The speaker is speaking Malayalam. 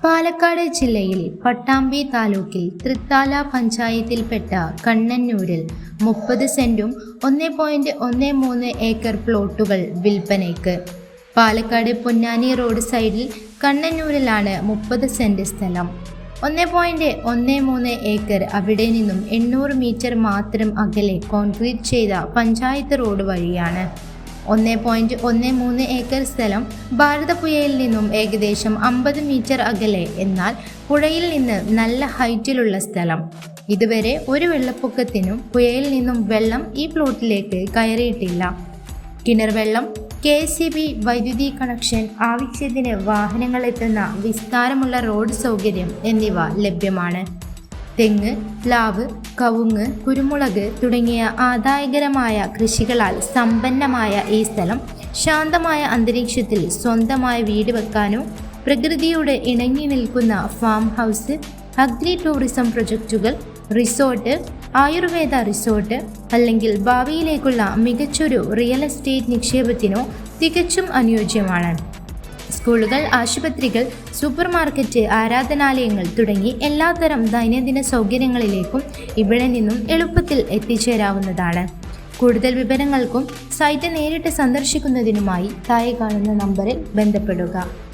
പാലക്കാട് ജില്ലയിൽ പട്ടാമ്പി താലൂക്കിൽ തൃത്താല പഞ്ചായത്തിൽപ്പെട്ട കണ്ണന്നൂരിൽ 30 സെന്റും 1.13 ഏക്കർ പ്ലോട്ടുകൾ വിൽപ്പനയ്ക്ക്. പാലക്കാട് പൊന്നാനി റോഡ് സൈഡിൽ കണ്ണന്നൂരിലാണ് 30 സെന്റ് സ്ഥലം. 1.13 ഏക്കർ അവിടെ നിന്നും 800 മീറ്റർ മാത്രം അകലെ കോൺക്രീറ്റ് ചെയ്ത പഞ്ചായത്ത് റോഡ് വഴിയാണ്. 1.13 ഏക്കർ സ്ഥലം ഭാരതപ്പുഴയിൽ നിന്നും ഏകദേശം 50 മീറ്റർ അകലെ. എന്നാൽ പുഴയിൽ നിന്ന് നല്ല ഹൈറ്റിലുള്ള സ്ഥലം. ഇതുവരെ ഒരു വെള്ളപ്പൊക്കത്തിനും പുഴയിൽ നിന്നും വെള്ളം ഈ പ്ലോട്ടിലേക്ക് കയറിയിട്ടില്ല. കിണർ വെള്ളം, KCB വൈദ്യുതി കണക്ഷൻ, ആവശ്യത്തിന് വാഹനങ്ങൾ എത്തുന്ന വിസ്താരമുള്ള റോഡ് സൗകര്യം എന്നിവ ലഭ്യമാണ്. തെങ്ങ്, പ്ലാവ്, കവുങ്ങ്, കുരുമുളക് തുടങ്ങിയ ആദായകരമായ കൃഷികളാൽ സമ്പന്നമായ ഈ സ്ഥലം ശാന്തമായ അന്തരീക്ഷത്തിൽ സ്വന്തമായി വീട് വെക്കാനോ, പ്രകൃതിയോട് ഇണങ്ങി നിൽക്കുന്ന ഫാം ഹൗസ്, അഗ്രി ടൂറിസം പ്രൊജക്റ്റുകൾ, റിസോർട്ട്, ആയുർവേദ റിസോർട്ട് അല്ലെങ്കിൽ ഭാവിയിലേക്കുള്ള മികച്ചൊരു റിയൽ എസ്റ്റേറ്റ് നിക്ഷേപത്തിനോ തികച്ചും അനുയോജ്യമാണ്. സ്കൂളുകൾ, ആശുപത്രികൾ, സൂപ്പർ മാർക്കറ്റ്, ആരാധനാലയങ്ങൾ തുടങ്ങി എല്ലാത്തരം ദൈനംദിന സൗകര്യങ്ങളിലേക്കും ഇവിടെ നിന്നും എളുപ്പത്തിൽ എത്തിച്ചേരാവുന്നതാണ്. കൂടുതൽ വിവരങ്ങൾക്കും സൈറ്റ് നേരിട്ട് സന്ദർശിക്കുന്നതിനുമായി താഴെ കാണുന്ന നമ്പറിൽ ബന്ധപ്പെടുക.